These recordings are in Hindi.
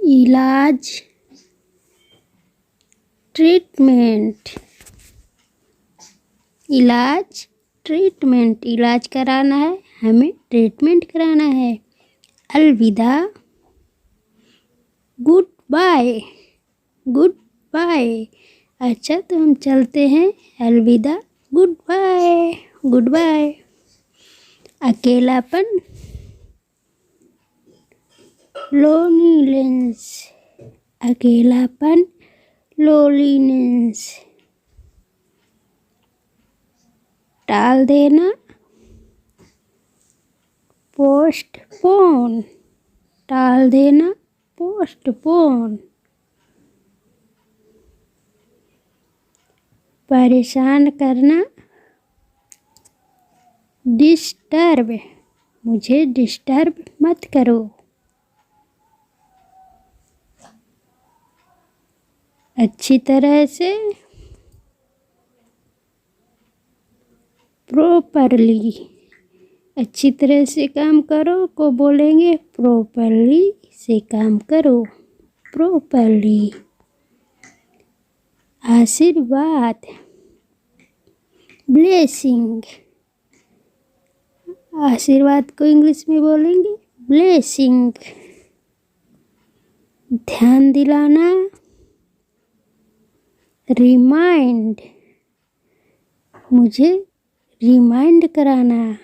इलाज, ट्रीटमेंट। इलाज, ट्रीटमेंट। इलाज कराना है, हमें ट्रीटमेंट कराना है। अलविदा, गुड बाय। Good bye. अच्छा तो हम चलते हैं। अलविदा, गुड बाय। Goodbye. अकेलापन, लोनलीनेस। अकेलापन, लोनलीनेस। टाल देना, पोस्टपोन। टाल देना, पोस्टपोन। परेशान करना, डिस्टर्ब। मुझे डिस्टर्ब मत करो। अच्छी तरह से, प्रॉपरली। अच्छी तरह से काम करो को बोलेंगे प्रॉपरली से काम करो। प्रॉपरली। आशीर्वाद, ब्लेसिंग। आशीर्वाद को इंग्लिश में बोलेंगे ब्लेसिंग। ध्यान दिलाना, रिमाइंड। मुझे रिमाइंड कराना।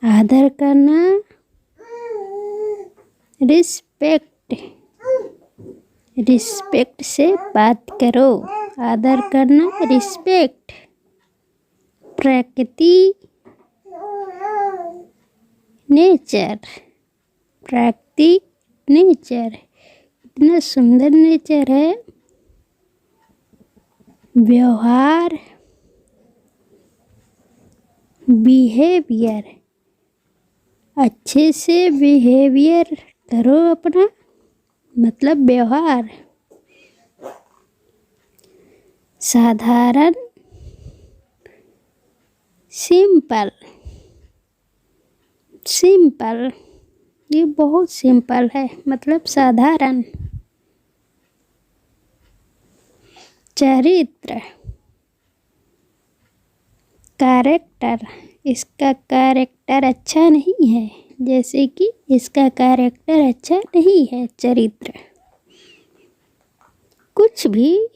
आदर करना, रिस्पेक्ट। रिस्पेक्ट से बात करो। आदर करना, रिस्पेक्ट। प्रकृति, नेचर। प्रकृति, नेचर। इतना सुंदर नेचर है। व्यवहार, बिहेवियर। अच्छे से बिहेवियर करो अपना, मतलब व्यवहार। साधारण, सिंपल। सिंपल, ये बहुत सिंपल है, मतलब साधारण। चरित्र, कैरेक्टर। इसका कैरेक्टर अच्छा नहीं है, जैसे कि इसका कैरेक्टर अच्छा नहीं है। चरित्र, कुछ भी।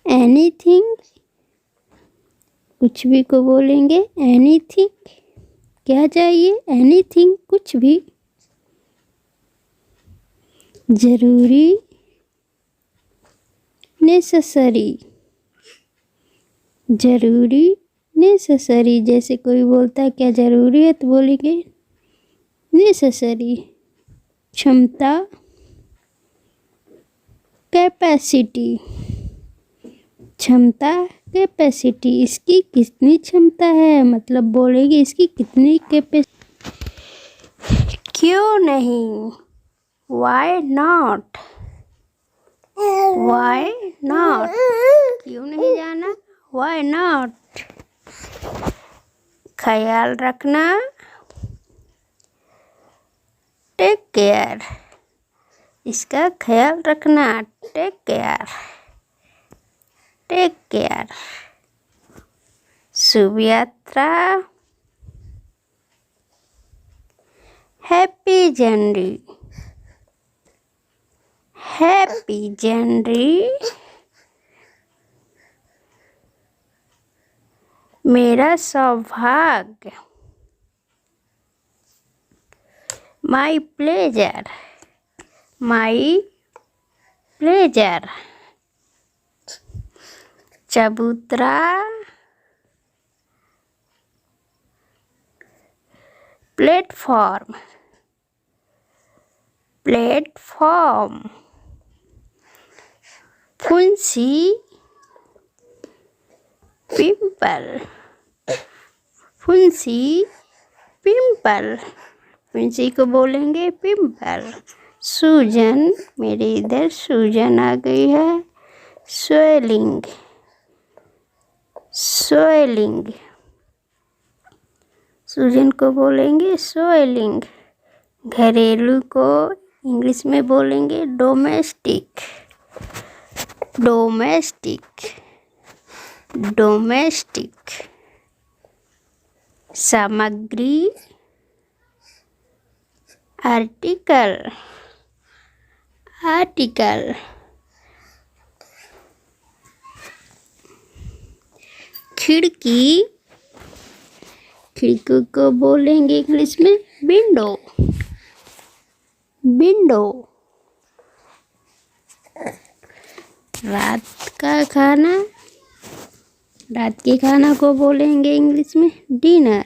एनीथिंग, कुछ भी को बोलेंगे एनीथिंग। क्या चाहिए? एनीथिंग, कुछ भी। जरूरी, नेसेसरी। जरूरी, नेसेसरी। जैसे कोई बोलता है क्या जरूरी है, तो बोलेंगे नेसेसरी। क्षमता, कैपेसिटी। क्षमता, कैपेसिटी। इसकी कितनी क्षमता है, मतलब बोलेंगे इसकी कितनी कैपेसिटी। क्यों नहीं, वाई नॉट। वाई नॉट, क्यों नहीं जाना, वाई नॉट। ख्याल रखना, टेक केयर। इसका ख्याल रखना, टेक केयर। Take care. शुभ यात्रा, हैप्पी जर्नी। Happy journey. मेरा सौभाग्य, माई प्लेजर। My pleasure. चबूतरा, प्लेटफॉर्म। प्लेटफॉर्म। फुंसी, पिंपल। फुंसी, पिंपल। फुंसी को बोलेंगे पिंपल। सूजन, मेरे इधर सूजन आ गई है। स्वेलिंग। स्वेलिंग। सूजन को बोलेंगे सोइलिंग। घरेलू को इंग्लिश में बोलेंगे डोमेस्टिक। Domestic, domestic. सामग्री, आर्टिकल, आर्टिकल। खिड़की, खिड़की को बोलेंगे इंग्लिश में विंडो। विंडो। रात का खाना, रात के खाना को बोलेंगे इंग्लिश में डिनर।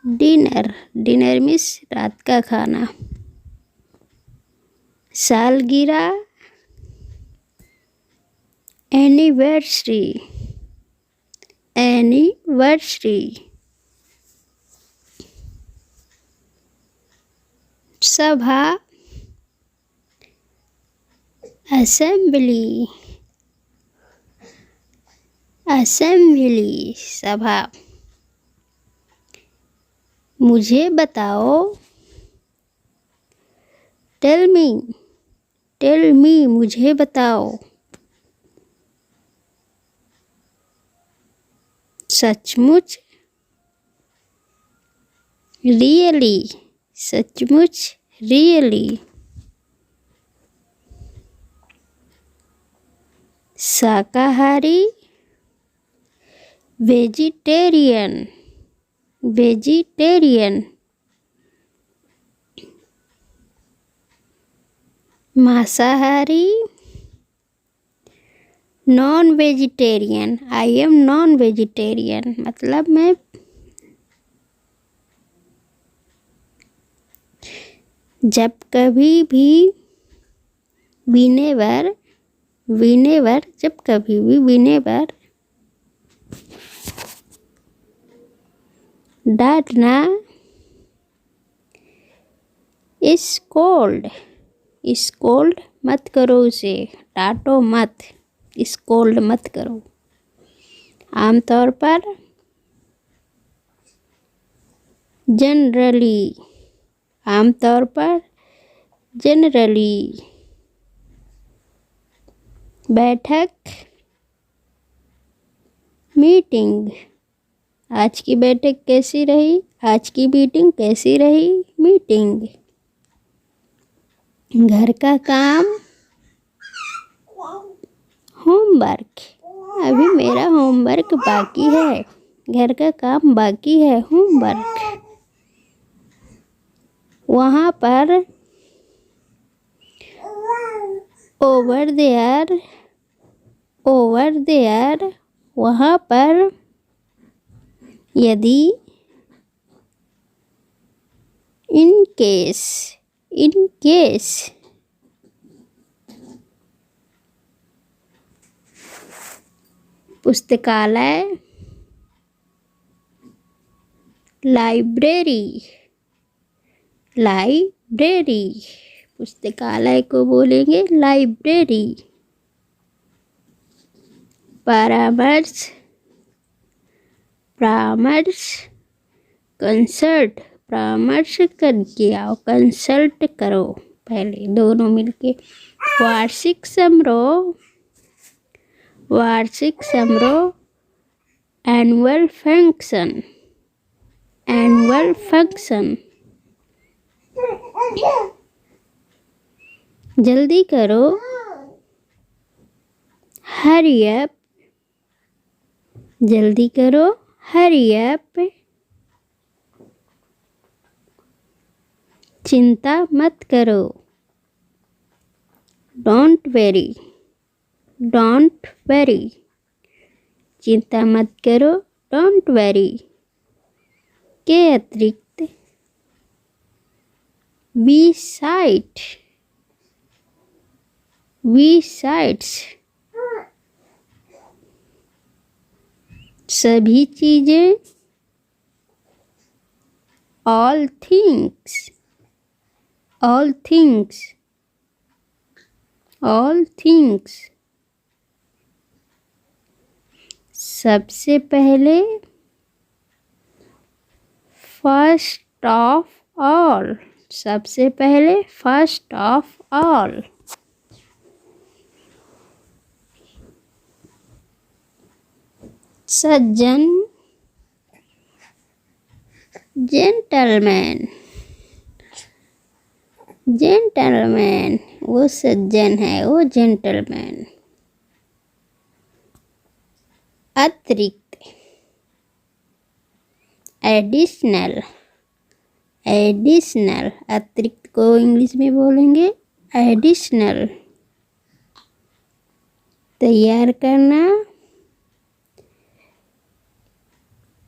डिनर, डिनर मीन्स रात का खाना। सालगिरह, एनिवर्सरी, एनिवर्सरी। सभा, असेंबली, असेंबली। सभा। मुझे बताओ, टेल मी, टेल मी। मुझे बताओ। सचमुच, रियली, सचमुच, रियली। शाकाहारी, वेजिटेरियन, वेजिटेरियन। मांसाहारी, non vegetarian. I am non vegetarian, मतलब मैं। जब कभी भी, विनेवर, विनेवर। जब कभी भी, विनेवर। डांटना, स्कोल्ड, स्कोल्ड। मत करो उसे, डांटो मत, स्कोल्ड मत करो। आमतौर पर, जनरली, आमतौर पर, जनरली। बैठक, मीटिंग। आज की बैठक कैसी रही? आज की मीटिंग कैसी रही? मीटिंग। घर का काम, होमवर्क। अभी मेरा होमवर्क बाकी है, घर का काम बाकी है, होमवर्क। वहाँ पर, ओवर देयर, ओवर देयर। वहाँ पर। यदि, इन केस, इन केस। पुस्तकालय, लाइब्रेरी, लाइब्रेरी। पुस्तकालय को बोलेंगे लाइब्रेरी। परामर्श, परामर्श। कंसल्ट, परामर्श करके आओ, कंसल्ट करो पहले दोनों मिलके। वार्षिक समारोह, वार्षिक समारोह। Annual function, annual function. जल्दी करो, हरी अप, जल्दी करो, हरी अप। चिंता मत करो, डोंट वेरी, डोंट वेरी। चिंता मत करो, डोंट वेरी। के अतिरिक्त, बिसाइड, बिसाइड्स। सभी चीजें, all things, all things, all things. सबसे पहले, फर्स्ट ऑफ ऑल, सबसे पहले, first of all. Sajjan, gentleman, gentleman, वो सज्जन है, वो जेंटलमैन। अतिरिक्त, एडिशनल, एडिशनल, अतिरिक्त को इंग्लिश में बोलेंगे एडिशनल। तैयार करना,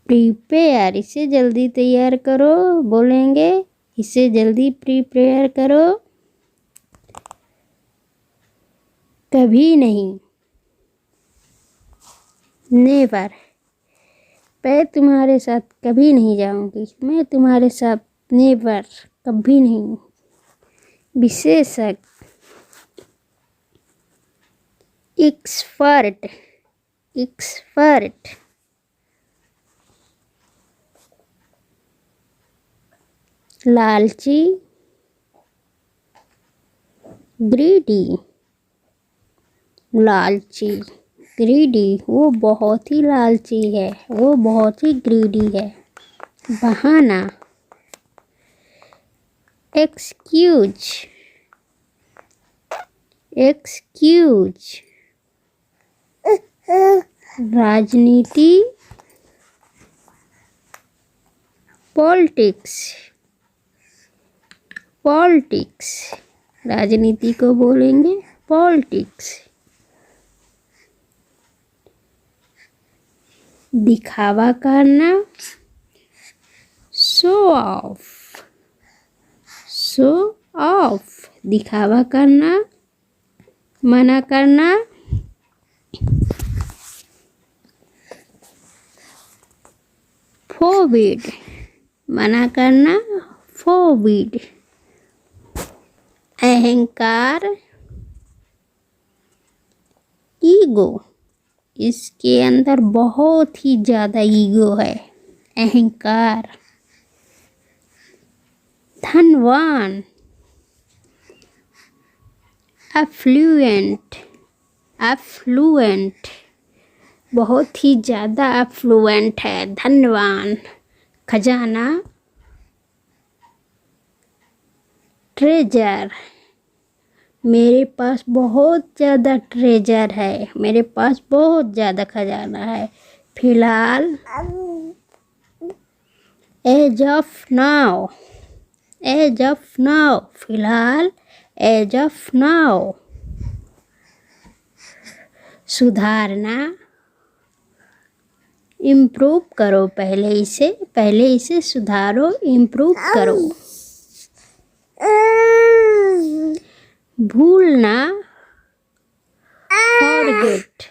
प्रिपेयर, इसे जल्दी तैयार करो, बोलेंगे इसे जल्दी प्रिपेयर करो। कभी नहीं, नेवर, मैं तुम्हारे साथ कभी नहीं जाऊंगी, मैं तुम्हारे साथ नेवर, कभी नहीं। विशेषज्ञ, एक्सपर्ट, एक्सपर्ट। लालची, ग्रीडी, लालची, ग्रीडी, वो बहुत ही लालची है, वो बहुत ही ग्रीडी है। बहाना, एक्सक्यूज, एक्सक्यूज। राजनीति, पॉलिटिक्स, पॉलिटिक्स, राजनीति को बोलेंगे पॉलिटिक्स। दिखावा करना, शो ऑफ, शो ऑफ, दिखावा करना, मना करना। फोरबिड, मना करना, फोरबिड। अहंकार, ईगो, इसके अंदर बहुत ही ज़्यादा ईगो है, अहंकार। धनवान, अफ्लुएंट, अफ्लुएंट, बहुत ही ज़्यादा अफ्लुएंट है, धनवान। खजाना, ट्रेजर, मेरे पास बहुत ज़्यादा ट्रेजर है, मेरे पास बहुत ज़्यादा खजाना है। फिलहाल, as of now, as of now, फिलहाल, एज ऑफ नाउ। सुधारना, इम्प्रूव करो, पहले इसे सुधारो, इम्प्रूव करो। भूलना, फॉरगेट,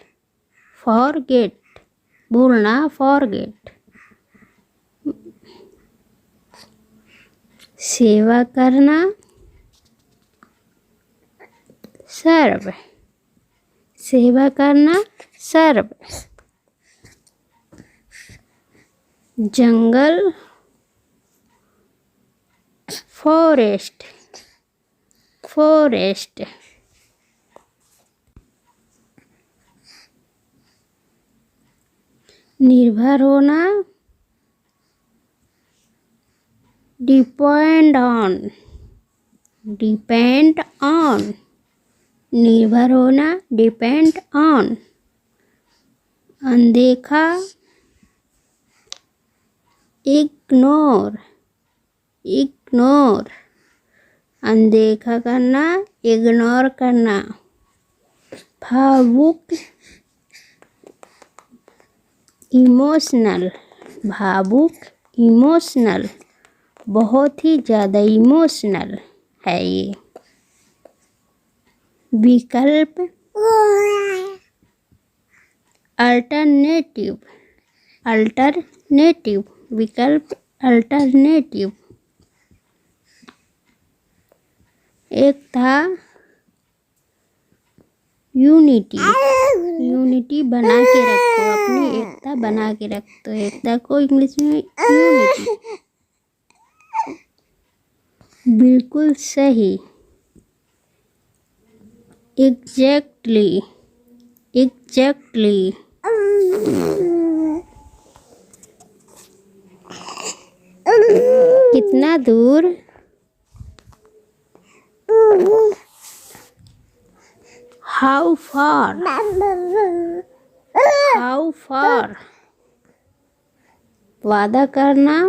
फॉरगेट, भूलना, फॉरगेट। सेवा करना, सर्व, सेवा करना, सर्व। जंगल, फॉरेस्ट, फॉरेस्ट। निर्भर होना, डिपेंड ऑन, डिपेंड ऑन, निर्भर होना, डिपेंड ऑन। अनदेखा, इग्नोर, इग्नोर, अनदेखा करना, इग्नोर करना। भावुक, इमोशनल, भावुक, इमोशनल, बहुत ही ज़्यादा इमोशनल है ये। विकल्प, अल्टरनेटिव, अल्टरनेटिव, विकल्प अल्टरनेटिव। एक था यूनिटी, यूनिटी बना के रखो, अपनी एकता बना के रखो, एकता को इंग्लिश में यूनिटी। बिल्कुल सही। Exactly, exactly. कितना दूर? How far? How far? वादा करना,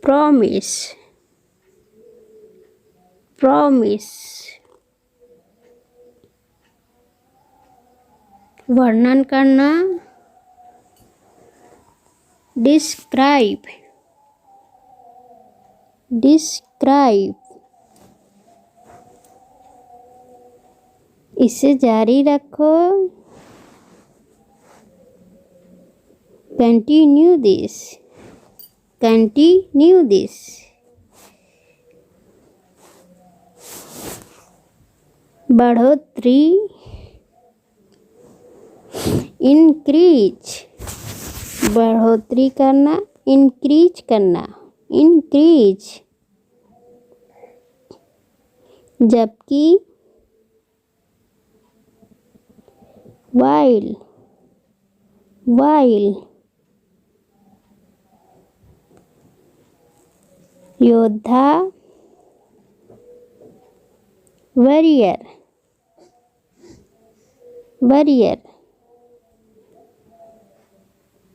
प्रॉमिस, प्रॉमिस। वर्णन करना, डिस्क्राइब, डिस्क्राइब। इसे जारी रखो, कंटिन्यू दिस, कंटिन्यू दिस। बढ़ोतरी, इंक्रीज। बढ़ोतरी करना, इंक्रीज करना, इंक्रीज। जबकि, वाइल, वाइल। योद्धा, वॉरियर, वॉरियर।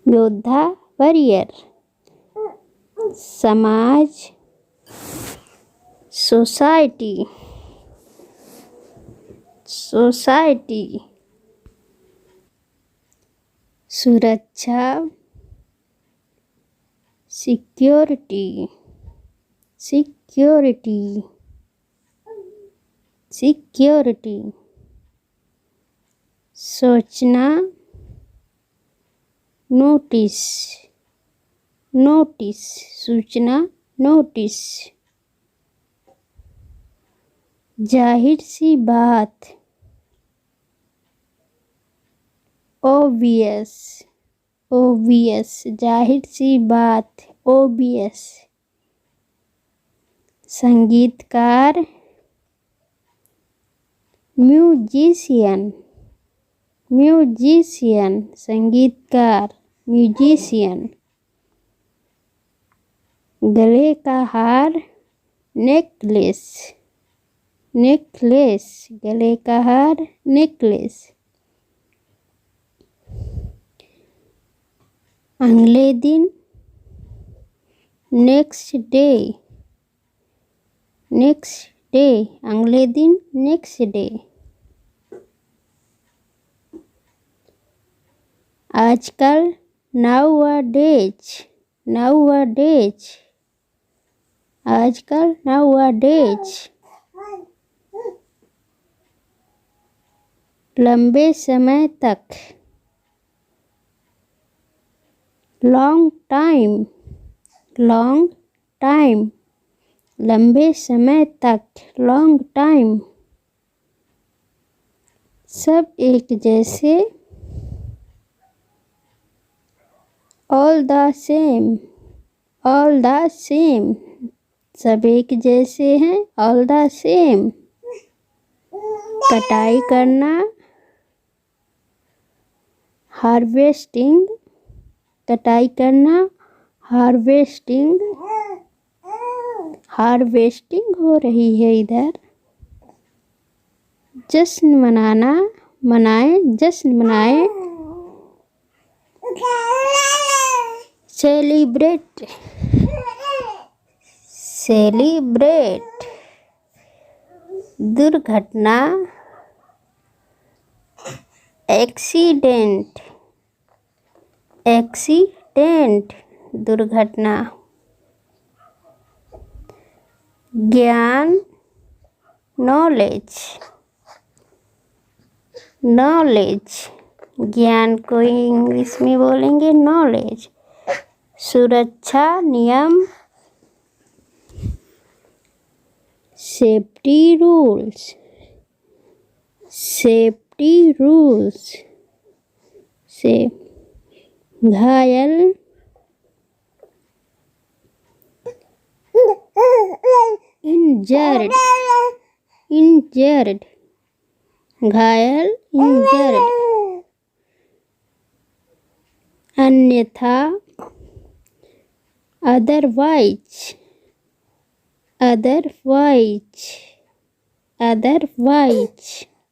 योद्धा, वॉरियर। समाज, सोसाइटी, सोसाइटी। सुरक्षा, सिक्योरिटी, सिक्योरिटी, सिक्योरिटी। सोचना, नोटिस, नोटिस। सूचना, नोटिस। जाहिर सी बात, ओबियस, ओबियस। जाहिर सी बात, ओबियस। संगीतकार, म्यूजिशियन, म्यूजिशियन। संगीतकार, म्यूजिशियन। गले का हार, नेकलेस, नेकलेस। गले का हार, नेकलेस। अगले दिन, नेक्स्ट डे, नेक्स्ट डे। अगले दिन, नेक्स्ट डे। आजकल, नाउअडेज, नाउअडेज। आजकल, नाउअडेज। लंबे समय तक, लॉन्ग टाइम, लॉन्ग टाइम। लंबे समय तक, लॉन्ग टाइम। सब एक जैसे, all the same, all the same. सब एक जैसे हैं, ऑल द सेम। कटाई करना, हार्वेस्टिंग। कटाई करना, हार्वेस्टिंग। हार्वेस्टिंग हो रही है इधर। जश्न मनाना, मनाए, जश्न मनाए। Celebrate, celebrate. दुर्घटना, एक्सीडेंट, एक्सीडेंट। दुर्घटना। ज्ञान, नॉलेज, नॉलेज। ज्ञान को इंग्लिश में बोलेंगे नॉलेज। सुरक्षा नियम, सेफ्टी रूल्स, सेफ्टी रूल्स। से घायल, इंजर्ड, इंजर्ड, घायल, इंजर्ड। अन्यथा, अदरवाइज, अदरवाइज, अदरवाइज।